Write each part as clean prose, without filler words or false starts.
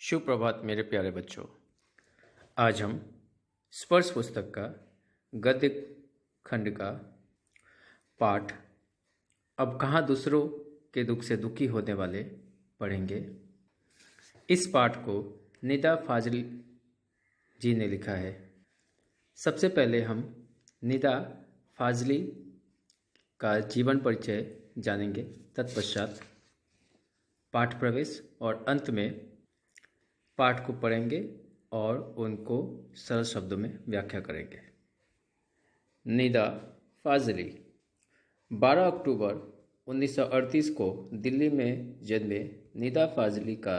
सुप्रभात मेरे प्यारे बच्चों। आज हम स्पर्श पुस्तक का गद्य खंड का पाठ अब कहाँ दूसरों के दुख से दुखी होने वाले पढ़ेंगे। इस पाठ को निदा फाजली जी ने लिखा है। सबसे पहले हम निदा फाजली का जीवन परिचय जानेंगे, तत्पश्चात पाठ प्रवेश और अंत में पाठ को पढ़ेंगे और उनको सरल शब्दों में व्याख्या करेंगे। निदा फाजली 12 अक्टूबर 1938 को दिल्ली में जन्मे निदा फाजली का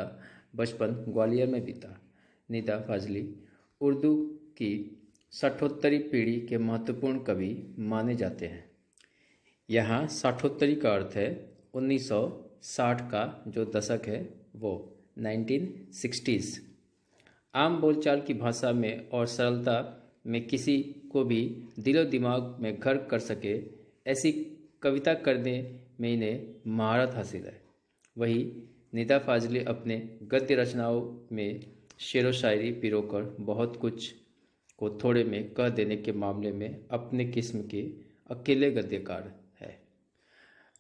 बचपन ग्वालियर में बीता। निदा फाजली उर्दू की 60वीं पीढ़ी के महत्वपूर्ण कवि माने जाते हैं। यहाँ 60वीं का अर्थ है 1960 का जो दशक है वो 1960s। आम बोलचाल की भाषा में और सरलता में किसी को भी दिलो दिमाग में घर कर सके ऐसी कविता करने में इन्हें महारत हासिल है। वही निदा फाजली अपने गद्य रचनाओं में शेर व शायरी पिरोकर बहुत कुछ को थोड़े में कह देने के मामले में अपने किस्म के अकेले गद्यकार है।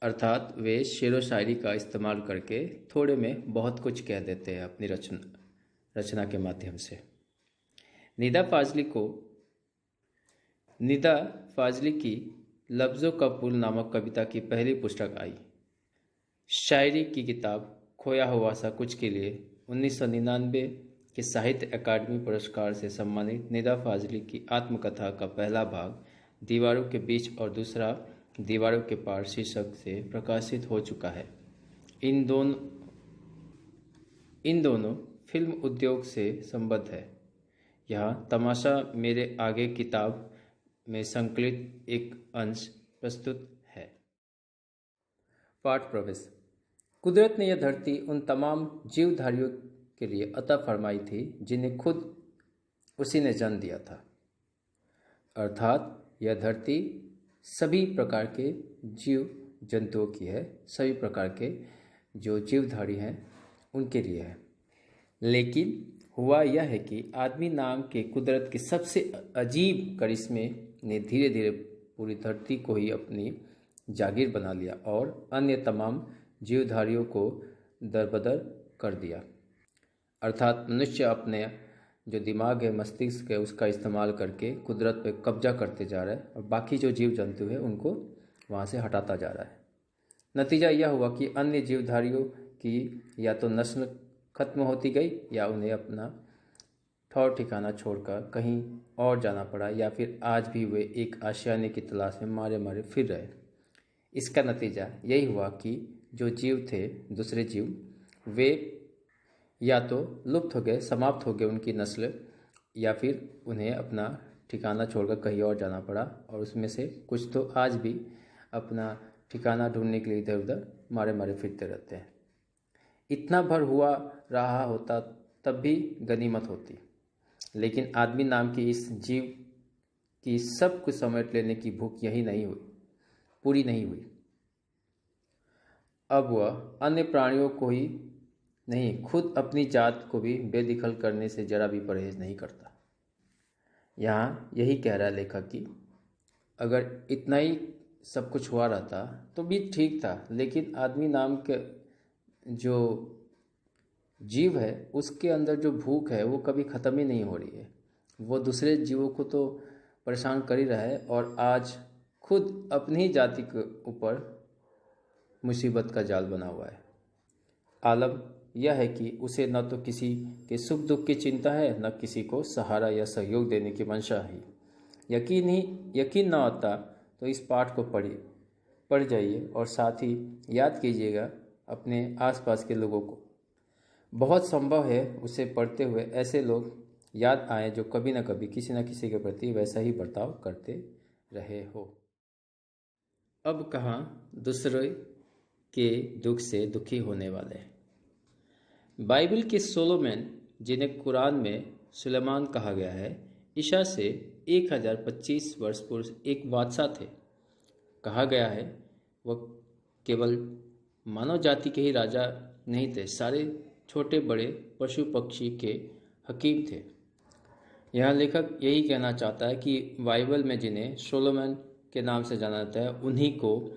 अर्थात वे शेर व शायरी का इस्तेमाल करके थोड़े में बहुत कुछ कह देते हैं अपनी रचना के माध्यम से। निदा फाजली की लफ्ज़ों का पुल नामक कविता की पहली पुस्तक आई। शायरी की किताब खोया हुआ सा कुछ के लिए 1999 के साहित्य अकादमी पुरस्कार से सम्मानित निदा फाजली की आत्मकथा का पहला भाग दीवारों के बीच और दूसरा दीवारों के पार शीर्षक से प्रकाशित हो चुका है। इन दोनों फिल्म उद्योग से संबद्ध है। यहाँ तमाशा मेरे आगे किताब में संकलित एक अंश प्रस्तुत है। पाठ प्रवेश। कुदरत ने यह धरती उन तमाम जीवधारियों के लिए अता फरमाई थी जिन्हें खुद उसी ने जन्म दिया था। अर्थात यह धरती सभी प्रकार के जीव जंतुओं की है, सभी प्रकार के जो जीवधारी हैं उनके लिए है। लेकिन हुआ यह है कि आदमी नाम के कुदरत के सबसे अजीब करिश्मे ने धीरे धीरे पूरी धरती को ही अपनी जागीर बना लिया और अन्य तमाम जीवधारियों को दरबदर कर दिया। अर्थात मनुष्य अपने जो दिमाग है, मस्तिष्क है, उसका इस्तेमाल करके कुदरत पे कब्जा करते जा रहा है और बाकी जो जीव जंतु है उनको वहाँ से हटाता जा रहा है। नतीजा यह हुआ कि अन्य जीवधारियों की या तो नस्ल खत्म होती गई या उन्हें अपना ठौर ठिकाना छोड़कर कहीं और जाना पड़ा, या फिर आज भी वे एक आशियाने की तलाश में मारे मारे फिर रहे। इसका नतीजा यही हुआ कि जो जीव थे, दूसरे जीव, वे या तो लुप्त हो गए, समाप्त हो गए उनकी नस्ल, या फिर उन्हें अपना ठिकाना छोड़कर कहीं और जाना पड़ा और उसमें से कुछ तो आज भी अपना ठिकाना ढूंढने के लिए इधर उधर मारे मारे फिरते रहते हैं। इतना भर हुआ रहा होता तब भी गनीमत होती, लेकिन आदमी नाम की इस जीव की सब कुछ समेट लेने की भूख यही नहीं हुई, पूरी नहीं हुई। अब वह अन्य प्राणियों को ही नहीं, खुद अपनी जात को भी बेदखल करने से जरा भी परहेज नहीं करता। यहाँ यही कह रहा है लेखक कि अगर इतना ही सब कुछ हुआ रहता तो भी ठीक था, लेकिन आदमी नाम के जो जीव है उसके अंदर जो भूख है वो कभी ख़त्म ही नहीं हो रही है। वो दूसरे जीवों को तो परेशान कर ही रहा है और आज खुद अपनी ही जाति के ऊपर मुसीबत का जाल बना हुआ है। आलम यह है कि उसे न तो किसी के सुख दुख की चिंता है, न किसी को सहारा या सहयोग देने की मंशा है। यकीन न आता तो इस पाठ को पढ़ जाइए और साथ ही याद कीजिएगा अपने आसपास के लोगों को। बहुत संभव है उसे पढ़ते हुए ऐसे लोग याद आए जो कभी न कभी किसी न किसी के प्रति वैसा ही बर्ताव करते रहे हो। अब कहाँ दूसरे के दुख से दुखी होने वाले हैं। बाइबल के सोलोमन, जिन्हें कुरान में सुलेमान कहा गया है, ईसा से 1025 वर्ष पूर्व एक बादशाह थे। कहा गया है वह केवल मानव जाति के ही राजा नहीं थे, सारे छोटे बड़े पशु पक्षी के हकीम थे। यह लेखक यही कहना चाहता है कि बाइबल में जिन्हें सोलोमन के नाम से जाना जाता है, उन्हीं को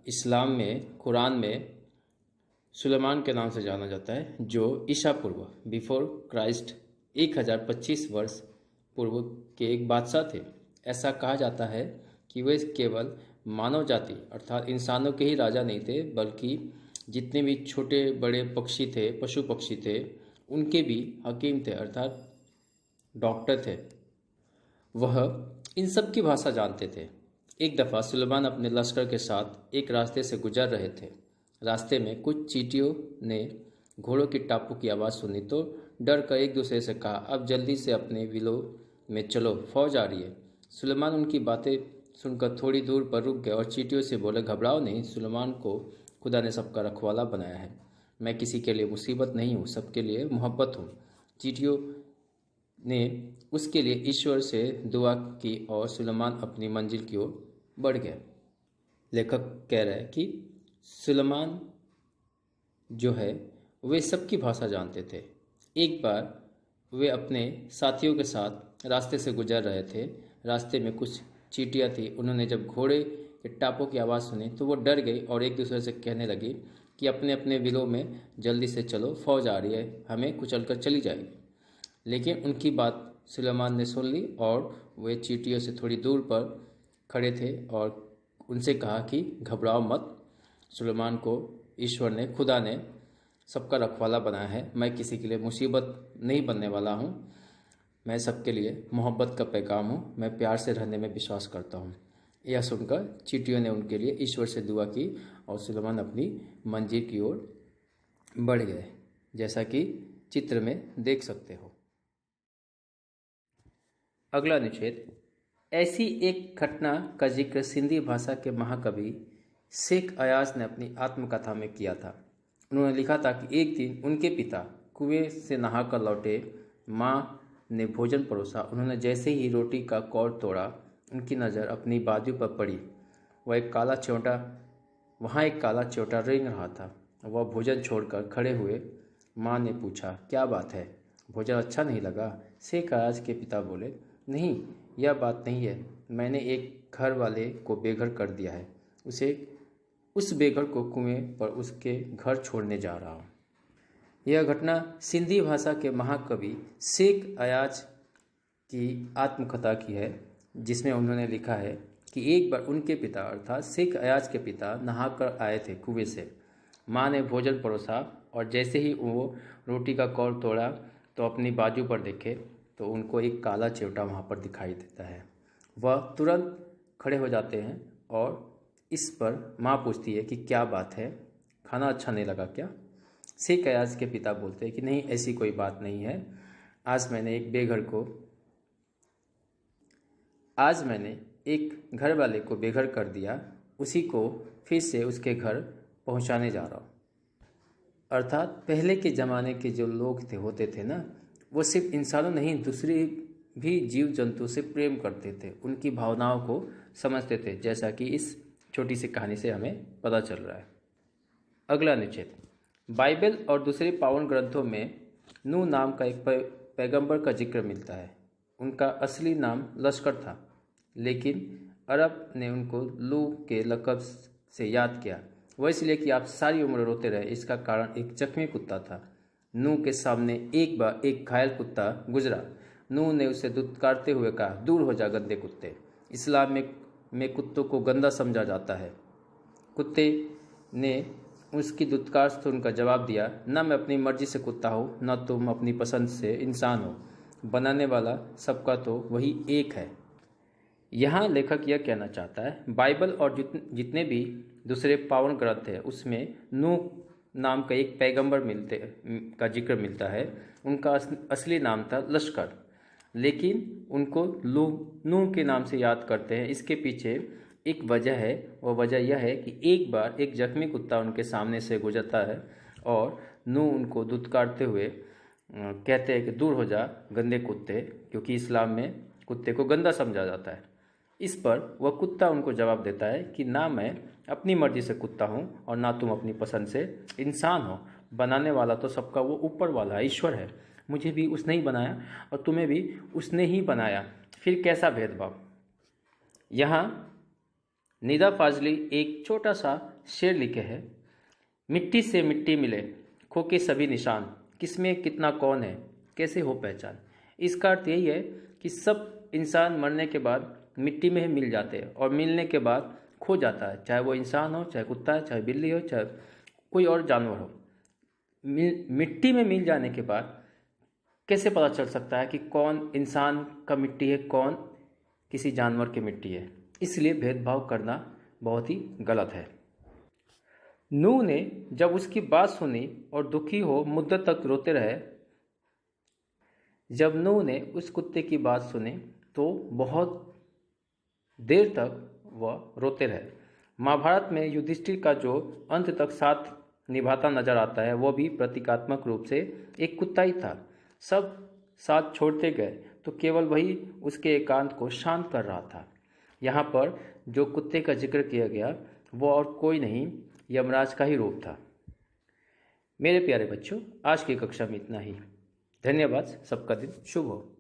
इस्लाम में, कुरान में सुलेमान के नाम से जाना जाता है, जो ईसा पूर्व बिफोर क्राइस्ट 1025 वर्ष पूर्व के एक बादशाह थे। ऐसा कहा जाता है कि वे केवल मानव जाति अर्थात इंसानों के ही राजा नहीं थे, बल्कि जितने भी छोटे बड़े पक्षी थे, पशु पक्षी थे, उनके भी हकीम थे अर्थात डॉक्टर थे। वह इन सब की भाषा जानते थे। एक दफ़ा सुलेमान अपने लश्कर के साथ एक रास्ते से गुजर रहे थे। रास्ते में कुछ चींटियों ने घोड़ों की टापों की आवाज़ सुनी तो डर कर एक दूसरे से कहा, अब जल्दी से अपने विलो में चलो, फौज आ रही है। सुलेमान उनकी बातें सुनकर थोड़ी दूर पर रुक गए और चींटियों से बोले, घबराओ नहीं, सुलेमान को खुदा ने सबका रखवाला बनाया है। मैं किसी के लिए मुसीबत नहीं हूँ, सबके लिए मोहब्बत हूँ। चींटियों ने उसके लिए ईश्वर से दुआ की और सुलेमान अपनी मंजिल की ओर बढ़ गए। लेखक कह रहे हैं कि सुलेमान जो है वे सबकी भाषा जानते थे। एक बार वे अपने साथियों के साथ रास्ते से गुजर रहे थे। रास्ते में कुछ चींटियाँ थी। उन्होंने जब घोड़े के टापों की आवाज़ सुनी तो वो डर गई और एक दूसरे से कहने लगी कि अपने अपने विलों में जल्दी से चलो, फौज आ रही है, हमें कुचल कर चली जाएगी। लेकिन उनकी बात सुलेमान ने सुन ली और वे चींटियों से थोड़ी दूर पर खड़े थे और उनसे कहा कि घबराओ मत, सुलेमान को ईश्वर ने, खुदा ने सबका रखवाला बनाया है। मैं किसी के लिए मुसीबत नहीं बनने वाला हूँ। मैं सबके लिए मोहब्बत का पैगाम हूँ। मैं प्यार से रहने में विश्वास करता हूँ। यह सुनकर चींटियों ने उनके लिए ईश्वर से दुआ की और सुलेमान अपनी मंजिल की ओर बढ़ गए, जैसा कि चित्र में देख सकते हो। अगला अनुच्छेद, ऐसी एक घटना का जिक्र सिंधी भाषा के महाकवि शेख अयाज ने अपनी आत्मकथा में किया था। उन्होंने लिखा था कि एक दिन उनके पिता कुएं से नहाकर लौटे। माँ ने भोजन परोसा। उन्होंने जैसे ही रोटी का कौर तोड़ा, उनकी नज़र अपनी बाजू पर पड़ी। वहाँ एक काला चिमटा रेंग रहा था। वह भोजन छोड़कर खड़े हुए। माँ ने पूछा, क्या बात है, भोजन अच्छा नहीं लगा? शेख अयाज के पिता बोले, नहीं, यह बात नहीं है। मैंने एक घर वाले को बेघर कर दिया है। उस बेघर को कुएं पर उसके घर छोड़ने जा रहा हूँ। यह घटना सिंधी भाषा के महाकवि शेख अयाज की आत्मकथा की है, जिसमें उन्होंने लिखा है कि एक बार उनके पिता अर्थात शेख अयाज के पिता नहाकर आए थे कुएं से। माँ ने भोजन परोसा और जैसे ही वो रोटी का कौर तोड़ा तो अपनी बाजू पर देखे तो उनको एक काला चिमटा वहाँ पर दिखाई देता है। वह तुरंत खड़े हो जाते हैं और इस पर माँ पूछती है कि क्या बात है, खाना अच्छा नहीं लगा क्या? शेख अयाज के पिता बोलते हैं कि नहीं, ऐसी कोई बात नहीं है। आज मैंने एक घर वाले को बेघर कर दिया, उसी को फिर से उसके घर पहुंचाने जा रहा हूँ। अर्थात पहले के ज़माने के जो लोग होते थे ना, वो सिर्फ इंसानों नहीं, दूसरे भी जीव जंतु से प्रेम करते थे, उनकी भावनाओं को समझते थे, जैसा कि इस छोटी सी कहानी से हमें पता चल रहा है। अगला अनुच्छेद, बाइबल और दूसरे पावन ग्रंथों में नूह नाम का एक पैगंबर का जिक्र मिलता है। उनका असली नाम लश्कर था, लेकिन अरब ने उनको लूह के लक़ब से याद किया। वह इसलिए कि आप सारी उम्र रोते रहे। इसका कारण एक जख्मी कुत्ता था। नूह के सामने एक बार एक घायल कुत्ता गुजरा। नूह ने उसे दुत्कारते हुए कहा, दूर हो जा गंदे कुत्ते। इस्लाम में कुत्तों को गंदा समझा जाता है। कुत्ते ने उसकी दुत्कार सुनकर जवाब दिया, न मैं अपनी मर्जी से कुत्ता हूँ, न तुम अपनी पसंद से इंसान हो। बनाने वाला सबका तो वही एक है। यहाँ लेखक यह कहना चाहता है, बाइबल और जितने भी दूसरे पावन ग्रंथ है उसमें नूह नाम का एक पैगंबर का जिक्र मिलता है। उनका असली नाम था लश्कर, लेकिन उनको नूह के नाम से याद करते हैं। इसके पीछे एक वजह है। वह वजह यह है कि एक बार एक जख्मी कुत्ता उनके सामने से गुजरता है और नूह उनको दुत्कारते हुए कहते हैं कि दूर हो जा गंदे कुत्ते, क्योंकि इस्लाम में कुत्ते को गंदा समझा जाता है। इस पर वह कुत्ता उनको जवाब देता है कि ना मैं अपनी मर्जी से कुत्ता हूँ और ना तुम अपनी पसंद से इंसान हो। बनाने वाला तो सबका वो ऊपर वाला है, ईश्वर है। मुझे भी उसने ही बनाया और तुम्हें भी उसने ही बनाया, फिर कैसा भेदभाव। यहाँ निदा फाजली एक छोटा सा शेर लिखे है, मिट्टी से मिट्टी मिले खो के सभी निशान, किसमें कितना कौन है कैसे हो पहचान। इसका अर्थ यही है कि सब इंसान मरने के बाद मिट्टी में ही मिल जाते हैं और मिलने के बाद खो जाता है, चाहे वो इंसान हो, चाहे कुत्ता है, चाहे बिल्ली हो, चाहे कोई और जानवर हो। मिट्टी में मिल जाने के बाद कैसे पता चल सकता है कि कौन इंसान का मिट्टी है, कौन किसी जानवर की मिट्टी है। इसलिए भेदभाव करना बहुत ही गलत है। नूह ने जब उसकी बात सुनी और दुखी हो मुद्दत तक रोते रहे। जब नूह ने उस कुत्ते की बात सुनी तो बहुत देर तक वह रोते रहे। महाभारत में युधिष्ठिर का जो अंत तक साथ निभाता नजर आता है वो भी प्रतीकात्मक रूप से एक कुत्ता ही था। सब साथ छोड़ते गए तो केवल वही उसके एकांत को शांत कर रहा था। यहाँ पर जो कुत्ते का जिक्र किया गया वो और कोई नहीं, यमराज का ही रूप था। मेरे प्यारे बच्चों, आज की कक्षा में इतना ही। धन्यवाद। सबका दिन शुभ हो।